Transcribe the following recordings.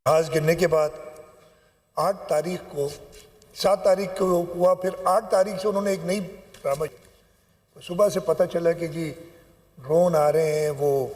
جہاز گرنے کے بعد 8 تاریخ کو 7 تاریخ کو ہوا، پھر 8 تاریخ سے انہوں نے ایک نئی ڈرامہ صبح سے پتہ چلا کہ جی ڈرون آ رہے ہیں، وہ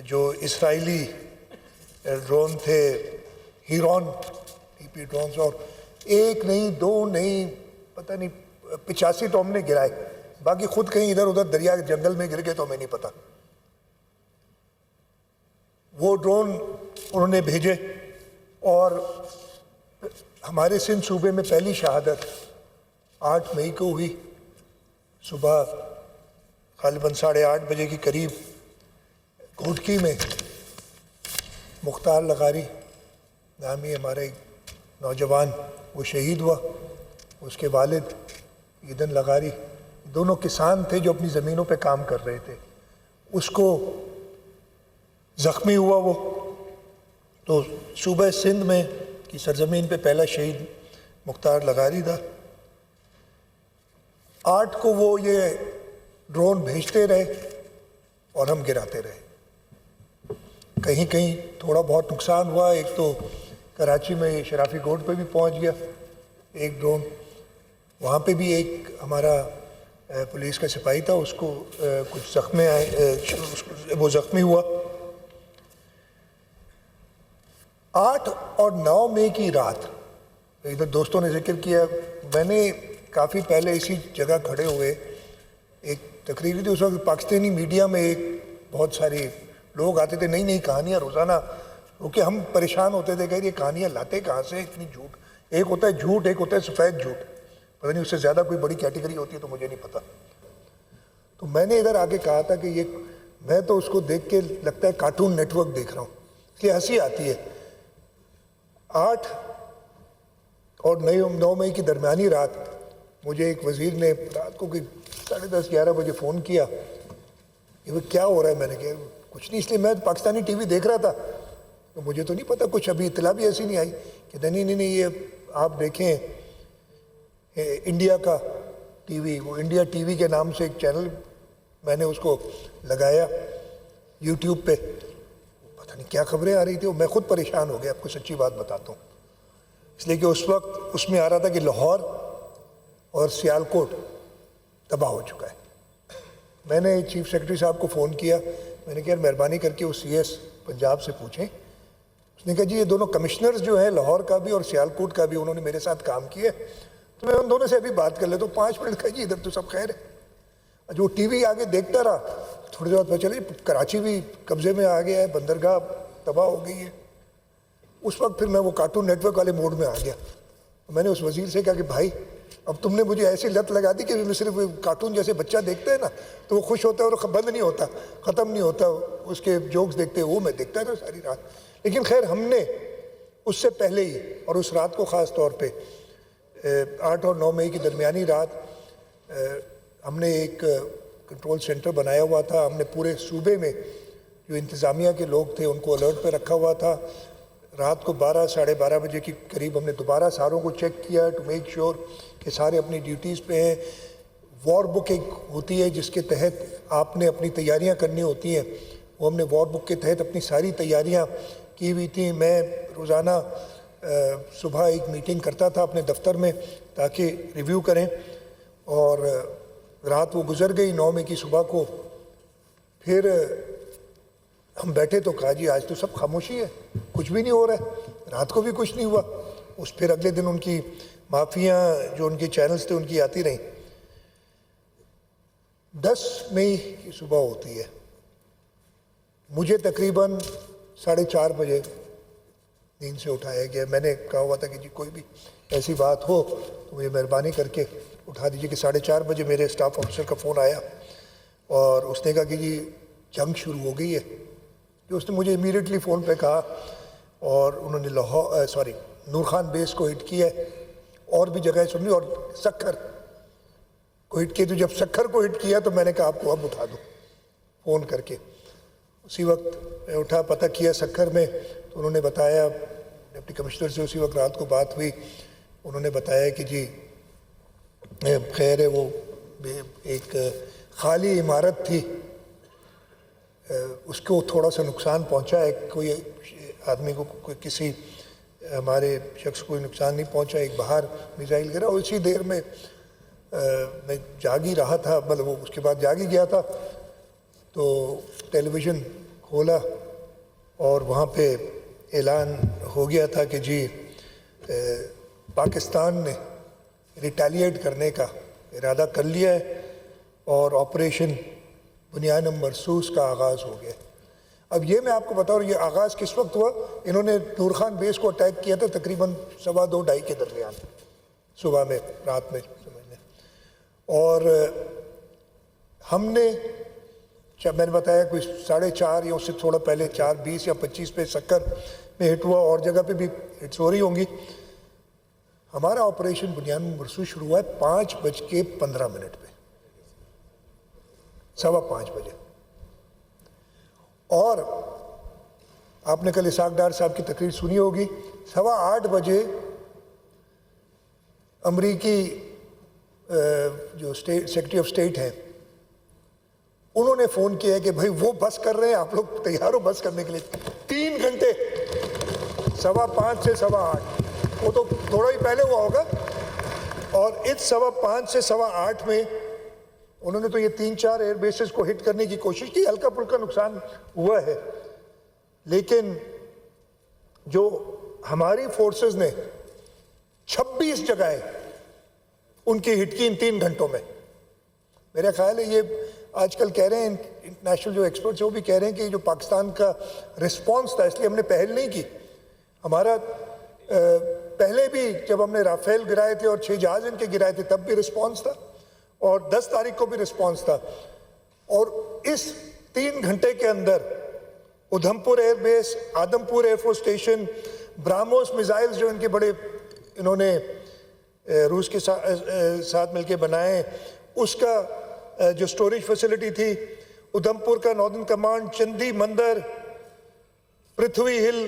جو اسرائیلی ڈرون تھے ہیرون TP ڈرونز، اور ایک نہیں 2 نہیں پتہ نہیں 85 تو ہم نے گرائے، باقی خود کہیں ادھر ادھر دریا جنگل میں گر گئے تو ہمیں نہیں پتہ۔ وہ ڈرون انہوں نے بھیجے اور ہمارے سندھ صوبے میں پہلی شہادت 8 مئی کو ہوئی، صبح غالباً 8:30 بجے کے قریب گھوٹکی میں مختار لغاری نامی ہمارے نوجوان وہ شہید ہوا۔ اس کے والد ایدن لغاری دونوں کسان تھے جو اپنی زمینوں پہ کام کر رہے تھے، اس کو زخمی ہوا وہ، تو صوبہ سندھ میں کی سرزمین پہ پہلا شہید مختار لغاری تھا۔ 8 کو وہ یہ ڈرون بھیجتے رہے اور ہم گراتے رہے، کہیں کہیں تھوڑا بہت نقصان ہوا، ایک تو کراچی میں شرافی گوٹ پہ بھی پہنچ گیا ایک ڈرون، وہاں پہ بھی ایک ہمارا پولیس کا سپاہی تھا، اس کو کچھ زخمیں آئے، وہ زخمی ہوا۔ 8 اور 9 مئی کی رات ادھر دوستوں نے ذکر کیا، میں نے کافی پہلے اسی جگہ کھڑے ہوئے ایک تقریر تھی، اس وقت پاکستانی میڈیا میں ایک بہت سارے لوگ آتے تھے، نئی نئی کہانیاں روزانہ، کیونکہ ہم پریشان ہوتے تھے کہ یہ کہانیاں لاتے کہاں سے اتنی جھوٹ، ایک ہوتا ہے جھوٹ، ایک ہوتا ہے سفید جھوٹ، پتہ نہیں اس سے زیادہ کوئی بڑی کیٹیگری ہوتی ہے تو مجھے نہیں پتہ۔ تو میں نے ادھر آگے کہا تھا کہ یہ میں تو اس کو دیکھ کے لگتا ہے کارٹون نیٹ ورک دیکھ رہا ہوں، اس لیے ہنسی آتی ہے۔ 8 اور 9 مئی کی درمیانی رات مجھے ایک وزیر نے رات کو 10:30-11 بجے فون کیا کہ وہ کیا ہو رہا ہے، میں نے کہا کچھ نہیں، اس لیے میں پاکستانی ٹی وی دیکھ رہا تھا تو مجھے تو نہیں پتہ، کچھ ابھی اطلاع بھی ایسی نہیں آئی کہ نہیں یہ آپ دیکھیں انڈیا کا ٹی وی، وہ انڈیا ٹی وی کے نام سے ایک چینل میں نے اس کو لگایا یوٹیوب پہ، پتہ نہیں کیا خبریں آ رہی تھی، میں خود پریشان ہو گیا، آپ کو سچی بات بتاتا ہوں، اس لیے کہ اس وقت اس میں آ رہا تھا کہ لاہور اور سیالکوٹ تباہ ہو چکا ہے۔ میں نے چیف سیکرٹری صاحب کو فون کیا، میں نے کہا مہربانی کر کے وہ CS پنجاب سے پوچھیں، اس نے کہا جی یہ دونوں کمشنرز جو ہیں لاہور کا بھی اور سیالکوٹ کا بھی انہوں نے میرے ساتھ کام کیا، تو میں ان دونوں سے ابھی بات کر لیتا ہوں، 5 منٹ کہا جی ادھر تو سب خیر ہے۔ جو ٹی وی آگے دیکھتا رہا، تھوڑی دیر بعد پتہ چلا کراچی بھی قبضے میں آ گیا ہے، بندرگاہ تباہ ہو گئی ہے۔ اس وقت پھر میں وہ کارٹون نیٹ ورک والے موڈ میں آ گیا، میں نے اس وزیر سے کہا کہ بھائی اب تم نے مجھے ایسی لت لگا دی کہ میں صرف کارٹون جیسے بچہ دیکھتا ہے نا تو وہ خوش ہوتا ہے اور بند نہیں ہوتا، ختم نہیں ہوتا، اس کے جوکس دیکھتے ہیں، وہ میں دیکھتا تھا ساری رات۔ لیکن خیر ہم نے اس سے پہلے ہی اور اس رات کو خاص طور پہ 8 اور 9 مئی کی درمیانی رات ہم نے ایک کنٹرول سینٹر بنایا ہوا تھا، ہم نے پورے صوبے میں جو انتظامیہ کے لوگ تھے ان کو الرٹ پہ رکھا ہوا تھا۔ رات کو 12-12:30 بجے کے قریب ہم نے دوبارہ ساروں کو چیک کیا ٹو میک شیور کہ سارے اپنی ڈیوٹیز پہ ہیں۔ وار بک ایک ہوتی ہے جس کے تحت آپ نے اپنی تیاریاں کرنی ہوتی ہیں، وہ ہم نے وار بک کے تحت اپنی ساری تیاریاں کی ہوئی تھیں۔ میں روزانہ صبح ایک میٹنگ کرتا تھا اپنے دفتر میں تاکہ ریویو کریں، اور رات وہ گزر گئی 9 مئی کی صبح کو، پھر ہم بیٹھے تو کہا جی آج تو سب خاموشی ہے، کچھ بھی نہیں ہو رہا ہے، رات کو بھی کچھ نہیں ہوا۔ اس پھر اگلے دن ان کی معافیاں جو ان کے چینلز تھے ان کی آتی رہیں۔ 10 مئی کی صبح ہوتی ہے، مجھے تقریباً 4:30 بجے نیند سے اٹھایا گیا۔ میں نے کہا ہوا تھا کہ جی کوئی بھی ایسی بات ہو تو مجھے مہربانی کر کے اٹھا دیجیے، کہ 4:30 بجے میرے اسٹاف آفیسر کا فون آیا اور اس نے کہا کہ جی جنگ شروع ہو گئی ہے۔ کہ اس نے مجھے امیڈیٹلی فون پہ کہا، اور انہوں نے نور خان بیس کو ہٹ کیا ہے، اور بھی جگہیں سنی، اور سکھر کو ہٹ کیا۔ تو جب سکھر کو ہٹ کیا تو میں نے کہا آپ کو اب اٹھا دو فون کر کے۔ اسی وقت میں اٹھا، پتہ کیا سکھر میں، تو انہوں نے بتایا، ڈپٹی کمشنر سے اسی وقت رات کو بات ہوئی، انہوں نے بتایا کہ جی خیر ہے، وہ ایک خالی عمارت تھی، اس کو تھوڑا سا نقصان پہنچا ہے، کوئی آدمی کو کسی ہمارے شخص کو نقصان نہیں پہنچا. ایک باہر میزائل گرا, اسی دیر میں میں جاگ ہی رہا تھا, مطلب وہ اس کے بعد جاگ ہی گیا تھا, تو ٹیلی ویژن کھولا اور وہاں پہ اعلان ہو گیا تھا کہ جی پاکستان نے ریٹیلیٹ کرنے کا ارادہ کر لیا ہے اور آپریشن بنیان مرصوص کا آغاز ہو گیا. اب یہ میں آپ کو بتاؤں یہ آغاز کس وقت ہوا. انہوں نے نور خان بیس کو اٹیک کیا تھا تقریباً 2:15-2:30 کے درمیان, صبح میں, رات میں سمجھ لیں. اور ہم نے میں نے بتایا کوئی 4:30 یا اس سے تھوڑا پہلے 4:20 یا 25 پہ سکر میں ہٹ ہوا, اور جگہ پہ بھی ہٹس ہو رہی ہوں گی. ہمارا آپریشن بنیان مرصوص شروع ہوا ہے 5:15 پہ, 5:15 بجے. اور آپ نے کل اسحاق ڈار صاحب کی تقریر سنی ہوگی. 8:15 بجے امریکی جو سیکرٹری آف اسٹیٹ ہیں انہوں نے فون کیا کہ بھائی وہ بس کر رہے ہیں, آپ لوگ تیار ہو بس کرنے کے لیے. 3 گھنٹے 5:15 سے 8:15, وہ تو تھوڑا ہی پہلے ہوا ہوگا. اور اس 5:15 سے 8:15 میں انہوں نے تو یہ 3-4 ایئر بیسز کو ہٹ کرنے کی کوشش کی. ہلکا پھلکا نقصان ہوا ہے, لیکن جو ہماری فورسز نے 26 جگہیں ان کی ہٹ کی ان 3 گھنٹوں میں. میرا خیال ہے یہ آج کل کہہ رہے ہیں انٹرنیشنل جو ایکسپرٹس ہیں وہ بھی کہہ رہے ہیں کہ جو پاکستان کا رسپانس تھا, اس لیے ہم نے پہل نہیں کی. ہمارا پہلے بھی جب ہم نے رافیل گرائے تھے اور 6 جہاز ان کے گرائے تھے تب بھی رسپانس تھا, اور 10 تاریخ کو بھی رسپانس تھا. اور اس 3 گھنٹے کے اندر Udhampur air base, Adampur air force station, BrahMos missiles جو ان کے بڑے انہوں نے روس کے ساتھ مل کے بنائے, اس کا جو سٹوریج فیسلٹی تھی, ادھمپور کا ناردرن کمانڈ, چندی مندر, پرتھوی ہل,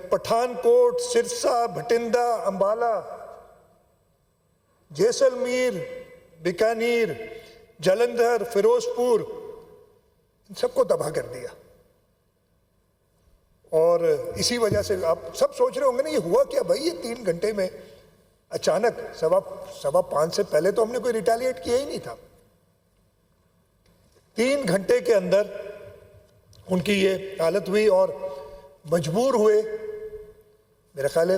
پٹھان کوٹ, سرسا, بھٹنڈا, امبالہ, جیسلمیر, بیکانیر, جلندھر, فیروز پور, ان سب کو تباہ کر دیا. اور اسی وجہ سے آپ سب سوچ رہے ہوں گے نا یہ ہوا کیا بھائی, یہ 3 گھنٹے میں اچانک 5:15 سے پہلے تو ہم نے کوئی ریٹیلیٹ کیا ہی نہیں تھا. 3 گھنٹے کے اندر ان کی یہ حالت ہوئی اور مجبور ہوئے, میرا خیال ہے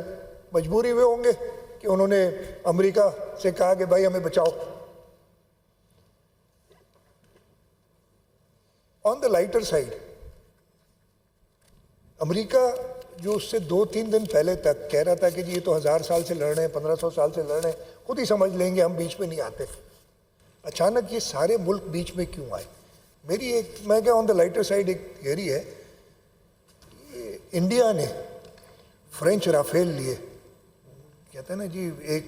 مجبوری ہوئے ہوں گے کہ انہوں نے امریکہ سے کہا کہ بھائی ہمیں بچاؤ. آن دا لائٹر سائڈ, امریکہ جو اس سے 2-3 دن پہلے تک کہہ رہا تھا کہ جی یہ تو 1000 سال سے لڑ رہے ہیں, 1500 سال سے لڑ رہے ہیں, خود ہی سمجھ لیں گے, ہم بیچ میں نہیں آتے. اچانک یہ سارے ملک بیچ میں کیوں آئے؟ میری ایک, میں کہا آن دا لائٹر سائڈ ایک تھیوری ہے, انڈیا نے فرینچ رافیل لیے, کہتے ہیں نا جی ایک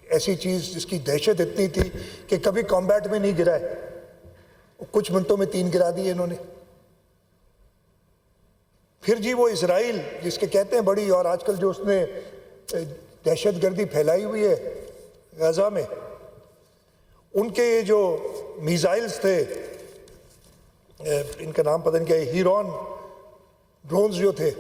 ایسی چیز جس کی دہشت اتنی تھی کہ کبھی کمبیٹ میں نہیں گرا ہے, کچھ منٹوں میں 3 گرا دیے انہوں نے. پھر جی وہ اسرائیل جس کے کہتے ہیں بڑی, اور آج کل جو اس نے دہشت گردی پھیلائی ہوئی ہے غزہ میں, ان کے یہ جو میزائلز تھے, ان کا نام پتہ نہیں کیا ہے, ہیرون ڈرونز جو تھے,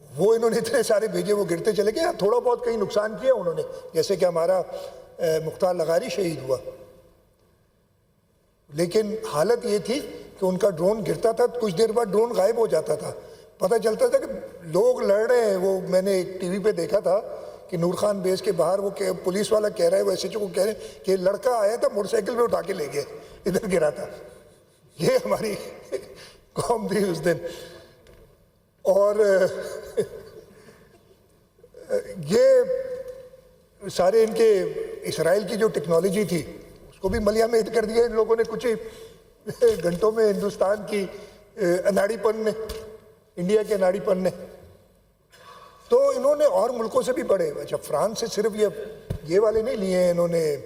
وہ انہوں نے اتنے سارے بھیجے, وہ گرتے چلے گئے. تھوڑا بہت کہیں نقصان کیا انہوں نے, جیسے کہ ہمارا مختار لغاری شہید ہوا, لیکن حالت یہ تھی کہ ان کا ڈرون گرتا تھا, کچھ دیر بعد ڈرون غائب ہو جاتا تھا. پتہ چلتا تھا کہ لوگ لڑ رہے ہیں. وہ میں نے ایک ٹی وی پہ دیکھا تھا کہ نور خان بیس کے باہر وہ پولیس والا کہہ رہا ہے, وہ ایس ایچ او کو کہہ رہے ہیں کہ لڑکا آیا تھا موٹر سائیکل پہ اٹھا کے لے گئے, ادھر گرا تھا. یہ ہماری قوم تھی اس دن. اور یہ سارے ان کے اسرائیل کی جو ٹیکنالوجی تھی اس کو بھی ملیا میں ہٹ کر دیا ان لوگوں نے کچھ ہی گھنٹوں میں. ہندوستان کی اناڑی پن نے, انڈیا کے اناڑی پن نے, تو انہوں نے اور ملکوں سے بھی بڑے, اچھا فرانس سے صرف یہ والے نہیں لیے ہیں انہوں نے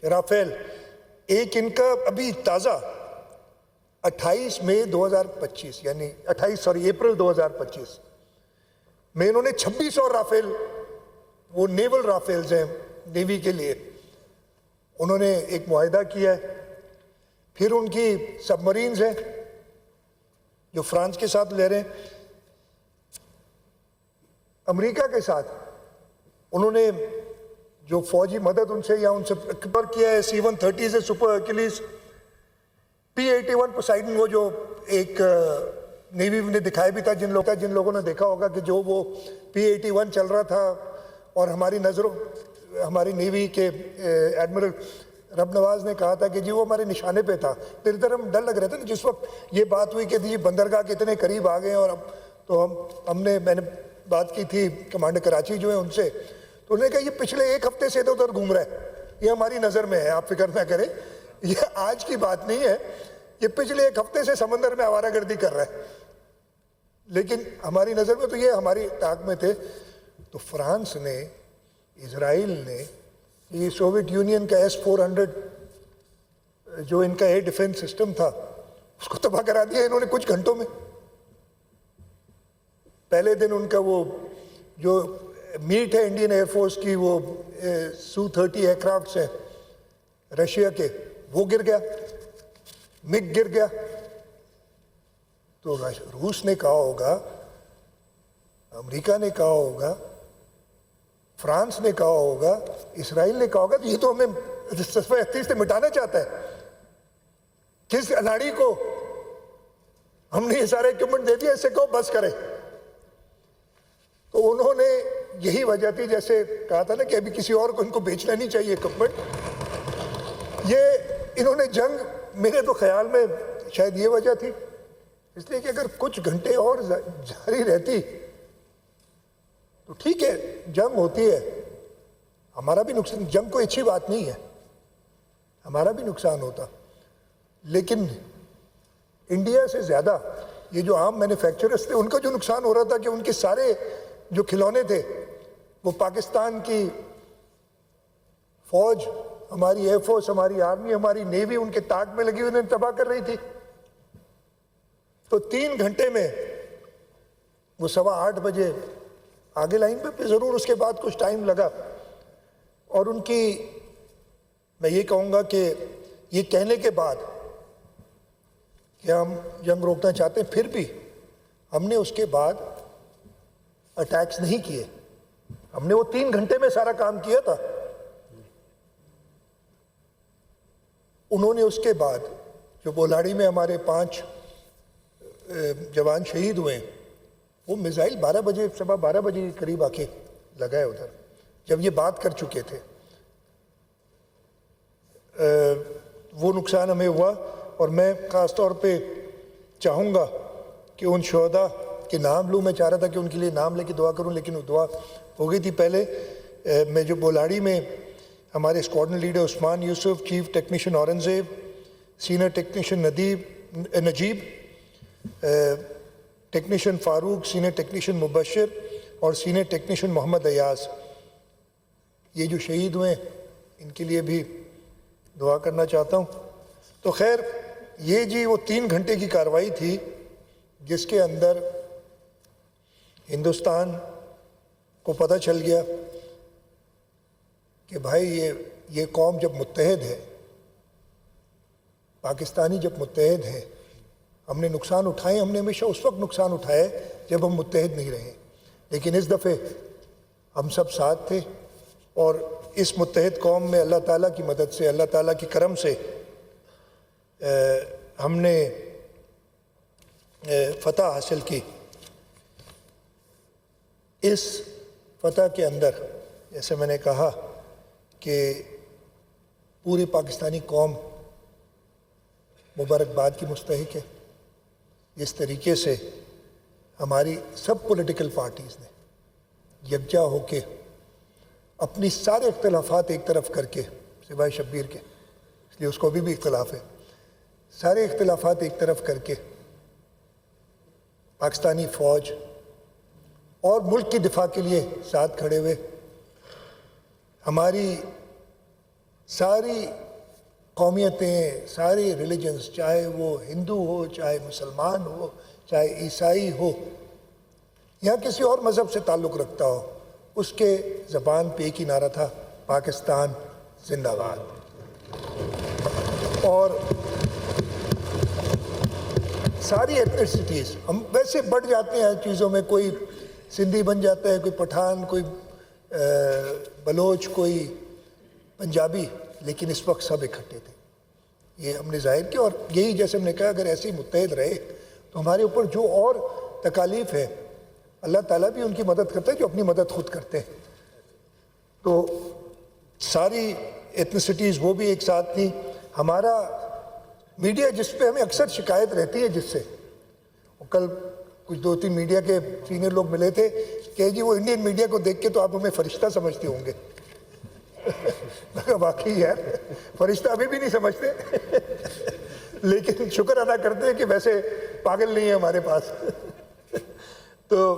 رافیل. ایک ان کا ابھی تازہ 28 مئی 2025 یعنی اپریل 2025 میں انہوں نے 2600 رافیل, وہ نیول رافیلز ہیں نیوی کے لیے, انہوں نے ایک معاہدہ کیا ہے. پھر ان کی سب مرینز ہیں جو فرانس کے ساتھ لے رہے ہیں. امریکہ کے ساتھ انہوں نے جو فوجی مدد ان سے یا ان سے اکبر کیا ہے, C-130 سے سپر ہرکیولیس, P-81 پوسائیڈن, وہ جو ایک نیوی نے دکھایا بھی تھا, جن لوگوں نے دیکھا ہوگا کہ جو وہ P-81 چل رہا تھا اور ہماری نیوی کے ایڈمرل رب نواز نے کہا تھا کہ جی وہ ہمارے نشانے پہ تھا. تو ادھر ہم ڈر لگ رہے تھے نا جس وقت یہ بات ہوئی کہ جی بندرگاہ کے اتنے قریب آ گئے ہیں, اور اب تو میں نے بات کی تھی کمانڈر کراچی جو ہے ان سے, تو انہوں نے کہا یہ پچھلے ایک ہفتے سے ادھر گھوم رہا ہے, یہ ہماری نظر میں ہے, آپ فکر نہ کریں, یہ آج کی بات نہیں ہے, یہ پچھلے ایک ہفتے سے سمندر میں آوارہ گردی کر رہا ہے, لیکن ہماری نظر میں تو یہ ہماری طاق میں تھے. تو فرانس نے, اسرائیل نے, یہ سوویت یونین کا S-400 جو ان کا ایئر ڈیفنس سسٹم تھا اس کو تباہ کرا دیا انہوں نے کچھ گھنٹوں میں. پہلے دن ان کا وہ جو میٹ ہے انڈین ایئر فورس کی, وہ Su-30 ایئر کرافٹس ہیں رشیا کے, وہ گر گیا, مگ گر گیا. تو روس نے کہا ہوگا, امریکہ نے کہا ہوگا, فرانس نے کہا ہوگا, اسرائیل نے کہا ہوگا تو یہ تو ہمیں صفحہ 38 سے مٹانا چاہتا ہے. کس اناڑی کو ہم نے یہ سارے اکوپمنٹ دے دیا, اس سے کہو بس کرے. تو انہوں نے, یہی وجہ تھی جیسے کہا تھا نا کہ ابھی کسی اور کو ان کو بیچنا نہیں چاہیے اکوپمنٹ, یہ انہوں نے جنگ, میرے تو خیال میں شاید یہ وجہ تھی, اس لیے کہ اگر کچھ گھنٹے اور جاری رہتی تو ٹھیک ہے جنگ ہوتی ہے, ہمارا بھی نقصان, جنگ کوئی اچھی بات نہیں ہے, ہمارا بھی نقصان ہوتا, لیکن انڈیا سے زیادہ یہ جو عام مینوفیکچررز تھے ان کا جو نقصان ہو رہا تھا کہ ان کے سارے جو کھلونے تھے وہ پاکستان کی فوج, ہماری ایئر فورس, ہماری آرمی, ہماری نیوی ان کے طاق میں لگی ہوئی انہیں تباہ کر رہی تھی. تو 3 گھنٹے میں وہ 8:15 بجے آگے لائن پہ, ضرور اس کے بعد کچھ ٹائم لگا, اور ان کی, میں یہ کہوں گا کہ یہ کہنے کے بعد کہ ہم جنگ روکنا چاہتے ہیں, پھر بھی ہم نے اس کے بعد اٹیکس نہیں کیے, ہم نے وہ 3 گھنٹے میں سارا کام کیا تھا. انہوں نے اس کے بعد جو بولاڑی میں ہمارے 5 جوان شہید ہوئے, وہ میزائل 12 بجے 12:15 بجے کے قریب آ کے لگائے ادھر, جب یہ بات کر چکے تھے. وہ نقصان ہمیں ہوا, اور میں خاص طور پہ چاہوں گا کہ ان شہداء کے نام لوں. میں چاہ رہا تھا کہ ان کے لیے نام لے کے دعا کروں, لیکن وہ دعا ہو گئی تھی پہلے. میں جو بولاڑی میں ہمارے squadron leader Usman Yousuf, chief technician Aurangzeb, senior technician Najeeb, technician Farooq, senior technician Mubashir اور سینئر ٹیکنیشین محمد ایاز, یہ جو شہید ہوئے ان کے لیے بھی دعا کرنا چاہتا ہوں. تو خیر یہ جی وہ 3 گھنٹے کی کارروائی تھی جس کے اندر ہندوستان کو پتہ چل گیا کہ بھائی یہ قوم جب متحد ہے, پاکستانی جب متحد ہیں, ہم نے نقصان اٹھائے, ہم نے ہمیشہ اس وقت نقصان اٹھائے جب ہم متحد نہیں رہے, لیکن اس دفعے ہم سب ساتھ تھے, اور اس متحد قوم میں اللہ تعالیٰ کی مدد سے, اللہ تعالیٰ کی کرم سے ہم نے فتح حاصل کی. اس فتح کے اندر جیسے میں نے کہا کہ پوری پاکستانی قوم مبارکباد کی مستحق ہے. جس طریقے سے ہماری سب پولیٹیکل پارٹیز نے یکجا ہو کے اپنی سارے اختلافات ایک طرف کر کے, سوائے شبیر کے, اس لیے اس کو بھی اختلاف ہے, سارے اختلافات ایک طرف کر کے پاکستانی فوج اور ملک کی دفاع کے لیے ساتھ کھڑے ہوئے. ہماری ساری قومیتیں, سارے ریلیجنز, چاہے وہ ہندو ہو, چاہے مسلمان ہو, چاہے عیسائی ہو, یا کسی اور مذہب سے تعلق رکھتا ہو, اس کے زبان پہ ایک ہی نعرہ تھا, پاکستان زندہ باد. اور ساری ایتھنیسٹیز ہم ویسے بڑھ جاتے ہیں چیزوں میں, کوئی سندھی بن جاتا ہے, کوئی پٹھان, کوئی بلوچ, کوئی پنجابی, لیکن اس وقت سب اکٹھے تھے. یہ ہم نے ظاہر کیا, اور یہی جیسے ہم نے کہا اگر ایسے ہی متحد رہے تو ہمارے اوپر جو اور تکالیف ہے اللہ تعالیٰ بھی ان کی مدد کرتا ہے جو اپنی مدد خود کرتے ہیں. تو ساری ایتھنیسٹیز وہ بھی ایک ساتھ تھیں. ہمارا میڈیا جس پہ ہمیں اکثر شکایت رہتی ہے, جس سے کل کچھ 2-3 میڈیا کے سینئر لوگ ملے تھے کہ جی وہ انڈین میڈیا کو دیکھ کے تو آپ ہمیں فرشتہ سمجھتے ہوں گے. واقعی یار فرشتہ ابھی بھی نہیں سمجھتے, لیکن شکر ادا کرتے ہیں کہ ویسے پاگل نہیں ہے ہمارے پاس. تو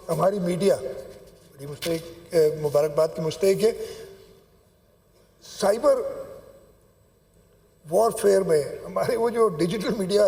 ہماری میڈیا بڑی مستحق, مبارکباد کی مستحق ہے. سائبر وار فیئر میں ہمارے وہ جو ڈیجیٹل میڈیا